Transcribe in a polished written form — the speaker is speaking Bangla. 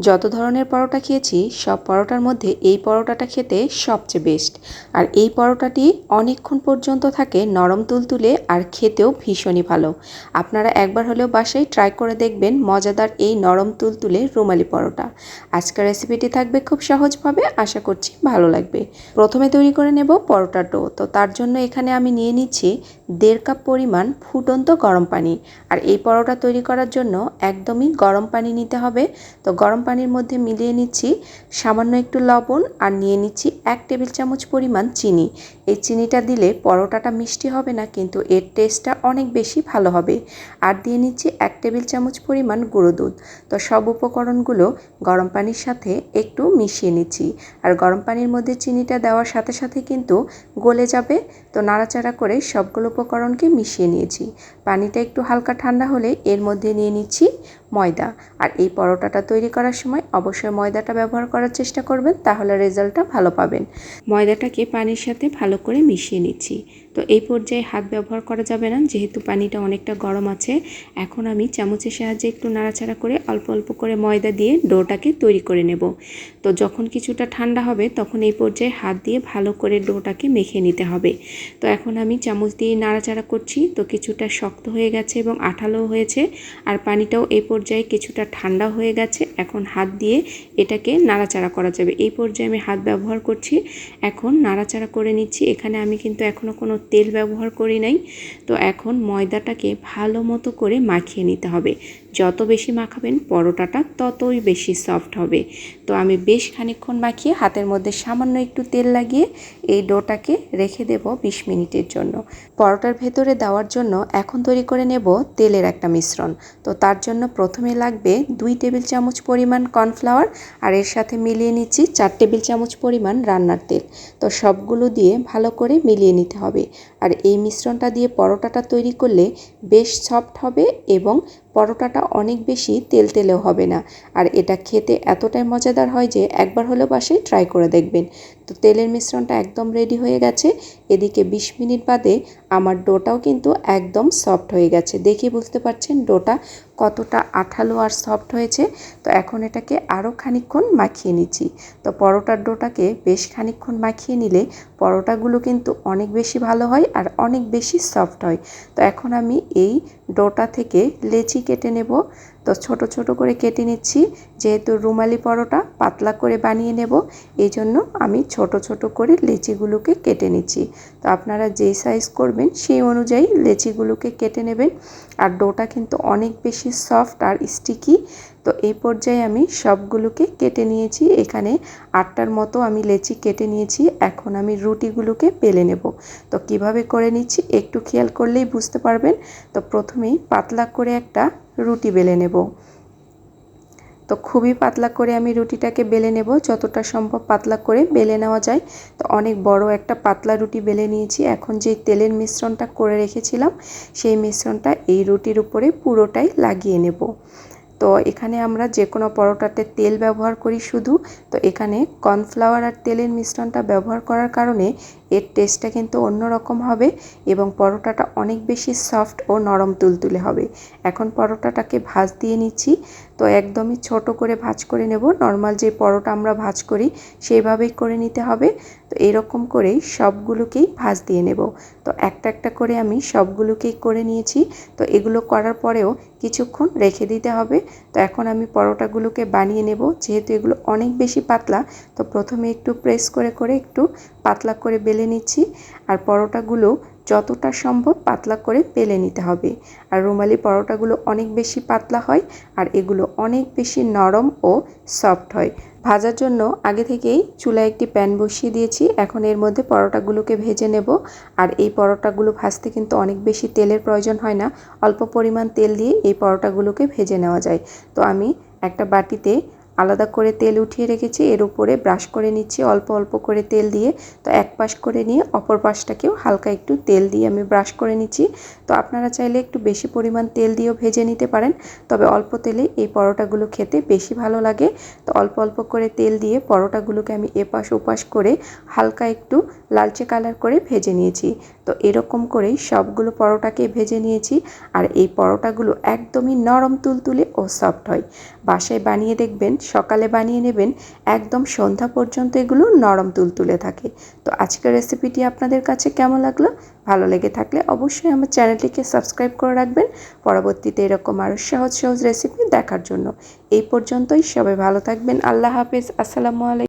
যত ধরনের পরোটা খেয়েছি সব পরোটার মধ্যে এই পরোটাটা খেতে সবচেয়ে বেস্ট। আর এই পরোটাটি অনেকক্ষণ পর্যন্ত থাকে নরম তুলতুলে আর খেতেও ভীষণই ভালো। আপনারা একবার হলেও বাসায় ট্রাই করে দেখবেন মজাদার এই নরম তুলতুলে রুমালি পরোটা। আজকের রেসিপিটি থাকবে খুব সহজভাবে, আশা করছি ভালো লাগবে। প্রথমে তৈরি করে নেব পরোটার ডো। তো তার জন্য এখানে আমি নিয়ে নিচ্ছি 1.5 কাপ পরিমাণ ফুটন্ত গরম পানি। আর এই পরোটা তৈরি করার জন্য একদমই গরম পানি নিতে হবে। তো গরম পানির মধ্যে মিলিয়ে নিচ্ছি সামান্য একটু লবণ আর নিয়ে নিচ্ছি 1 টেবিল চামচ পরিমাণ চিনি। এই চিনিটা দিলে পরোটাটা মিষ্টি হবে না, কিন্তু এর টেস্টটা অনেক বেশি ভালো হবে। আর দিয়ে নিচ্ছি 1 টেবিল চামচ পরিমাণ গুঁড়ো দুধ। তো সব উপকরণগুলো গরম পানির সাথে একটু মিশিয়ে নিচ্ছি। আর গরম পানির মধ্যে চিনিটা দেওয়ার সাথে সাথে কিন্তু গলে যাবে। তো নাড়াচাড়া করে সবগুলো উপকরণকে মিশিয়ে নিয়েছি। পানিটা একটু হালকা ঠান্ডা হলে এর মধ্যে নিয়ে নিচ্ছি ময়দা। আর এই পরোটাটা তৈরি করার সময় অবশ্যই ময়দাটা ব্যবহার করার চেষ্টা করবেন, তাহলে রেজাল্টটা ভালো পাবেন। ময়দাটাকে পানির সাথে ভালো করে মিশিয়ে নিচ্ছি। তো এই পর্যায়ে হাত ব্যবহার করা যাবে না, যেহেতু পানিটা অনেকটা গরম আছে। এখন আমি চামচের সাহায্যে একটু নাড়াচাড়া করে অল্প অল্প করে ময়দা দিয়ে ডোটাকে তৈরি করে নেব। তো যখন কিছুটা ঠান্ডা হবে তখন এই পর্যায়ে হাত দিয়ে ভালো করে ডোটাকে মেখে নিতে হবে। তো এখন আমি চামচ দিয়ে নাড়াচাড়া করছি। তো কিছুটা শক্ত হয়ে গেছে এবং আঠালোও হয়েছে। আর পানিটাও এই পর্যায়ে কিছুটা ঠান্ডা হয়ে গেছে। এখন হাত দিয়ে এটাকে নাড়াচাড়া করা যাবে। এই পর্যায়ে আমি হাত ব্যবহার করছি। এখন নাড়াচাড়া করে নিচ্ছি। এখানে আমি কিন্তু এখনও কোনো তেল ব্যবহার করি নাই। তো এখন ময়দাটাকে ভালো মতো করে মাখিয়ে নিতে হবে। যত বেশি মাখাবেন পরোটাটা ততই বেশি সফট হবে। তো আমি বেশ খানিকক্ষণ মাখিয়ে হাতের মধ্যে সামান্য একটু তেল লাগিয়ে এই ডোটাকে রেখে দেব 20 মিনিটের জন্য। পরোটার ভেতরে দেওয়ার জন্য এখন তৈরি করে নেব তেলের একটা মিশ্রণ। তো তার জন্য প্রথমে লাগবে 2 টেবিল চামচ পরিমাণ কর্নফ্লাওয়ার আর এর সাথে মিলিয়ে নিচ্ছি 4 টেবিল চামচ পরিমাণ রান্নার তেল। তো সবগুলো দিয়ে ভালো করে মিলিয়ে নিতে হবে। আর এই মিশ্রণটা দিয়ে পরোটাটা তৈরি করলে বেশ সফট হবে এবং পরোটাটা অনেক বেশি তেলতেলেও হবে না। আর এটা খেতে এতটাই মজাদার হয় যে একবার হলেও বাসায় ট্রাই করে দেখবেন। তো তেলের মিশ্রণটা একদম রেডি হয়ে গেছে। এদিকে 20 মিনিট বাদে আমার ডোটাও কিন্তু একদম সফট হয়ে গেছে। দেখে বুঝতে পারছেন ডোটা কতটা আঠালো আর সফট হয়েছে। তো এখন এটাকে আরও খানিকক্ষণ মাখিয়ে নিচ্ছি। তো পরোটার ডোটাকে বেশ খানিকক্ষণ মাখিয়ে নিলে পরোটাগুলো কিন্তু অনেক বেশি ভালো হয় আর অনেক বেশি সফট হয়। তো এখন আমি এই ডোটা থেকে লেচি কেটে নেব। তো ছোট ছোট করে কেটে নিচ্ছি। যেহেতু রুমালি পরোটা পাতলা করে বানিয়ে নেব, এই জন্য আমি ছোট ছোট করে লেচিগুলোকে কেটে নিচ্ছি। তো আপনারা যেই সাইজ করবেন সেই অনুযায়ী লেচিগুলোকে কেটে নেবেন। আর ডোটা কিন্তু অনেক বেশি সফট আর স্টিকি। তো এই পর্যায়ে আমি সবগুলোকে কেটে নিয়েছি। এখানে 8টার মতো আমি লেচি কেটে নিয়েছি। এখন আমি রুটিগুলোকে বেলে নেব। তো কিভাবে করে নিচ্ছি একটু খেয়াল করলেই বুঝতে পারবেন। তো প্রথমেই পাতলা করে একটা রুটি বেলে নেব। তো খুবই পাতলা করে আমি রুটিটাকে বেলে নেব, যতটা সম্ভব পাতলা করে বেলে নেওয়া যায়। তো অনেক বড় একটা পাতলা রুটি বেলে নিয়েছি। এখন যে তেলের মিশ্রণটা করে রেখেছিলাম সেই মিশ্রণটা এই রুটির উপরে পুরোটাই লাগিয়ে নেব। তো এখানে আমরা যে কোনো পরোটাতে তেল ব্যবহার করি শুধু। তো এখানে কর্নফ্লাওয়ার আর তেলের মিশ্রণটা ব্যবহার করার কারণে এর টেস্টটা কিন্তু অন্যরকম হবে এবং পরোটাটা অনেক বেশি সফট ও নরম তুলতুলে হবে। এখন পরোটাটাকে ভাঁজ দিয়ে নিচ্ছি। তো একদমই ছোট করে ভাঁজ করে নেব। নর্মাল যে পরোটা আমরা ভাঁজ করি সেইভাবেই করে নিতে হবে। তো এরকম করেই সবগুলোকেই ভাঁজ দিয়ে নেব। তো একটা একটা করে আমি সবগুলোকেই করে নিয়েছি। তো এগুলো করার পরেও কিছুক্ষণ রেখে দিতে হবে। তো এখন আমি পরোটাগুলোকে বানিয়ে নেব। যেহেতু এগুলো অনেক বেশি পাতলা, তো প্রথমে একটু প্রেস করে করে একটু পাতলা করে বেলে নিচ্ছি। আর পরোটাগুলো যতটা সম্ভব পাতলা করে বেলে নিতে হবে। আর রুমালি পরোটাগুলো অনেক বেশি পাতলা হয় আর এগুলো অনেক বেশি নরম ও সফট হয়। ভাজার জন্য আগে থেকেই চুলায় একটি প্যান বসিয়ে দিয়েছি। এখন এর মধ্যে পরোটাগুলোকে ভেজে নেব। আর এই পরোটাগুলো ভাজতে কিন্তু অনেক বেশি তেলের প্রয়োজন হয় না, অল্প পরিমাণ তেল দিয়ে এই পরোটাগুলোকে ভেজে নেওয়া যায়। তো আমি একটা বাটিতে আলাদা করে তেল উঠিয়ে রেখেছি, এর উপরে ব্রাশ করে নিচ্ছি অল্প অল্প করে তেল দিয়ে। তো এক পাশ করে নিয়ে অপর পাশটাকেও হালকা একটু তেল দিয়ে আমি ব্রাশ করে নিচ্ছি। তো আপনারা চাইলে একটু বেশি পরিমাণ তেল দিয়েও ভেজে নিতে পারেন, তবে অল্প তেলে এই পরোটাগুলো খেতে বেশি ভালো লাগে। তো অল্প অল্প করে তেল দিয়ে পরোটাগুলোকে আমি এপাশ ওপাশ করে হালকা একটু লালচে কালার করে ভেজে নিয়েছি। তো এরকম করেই সবগুলো পরোটাকে ভেজে নিয়েছি। আর এই পরোটাগুলো একদমই নরম তুলতুলে ও সফট হয়। বাসায় বানিয়ে দেখবেন, সকালে বানিয়ে নেবেন, একদম সন্ধ্যা পর্যন্ত এগুলো নরম তুলতুলে থাকে। তো আজকের রেসিপিটি আপনাদের কাছে কেমন লাগলো? ভালো লেগে থাকলে অবশ্যই আমার চ্যানেলটিকে সাবস্ক্রাইব করে রাখবেন পরবর্তীতে এরকম আরও সহজ সহজ রেসিপি দেখার জন্য। এই পর্যন্তই, সবাই ভালো থাকবেন। আল্লাহ হাফেজ। আসসালামু আলাইকুম।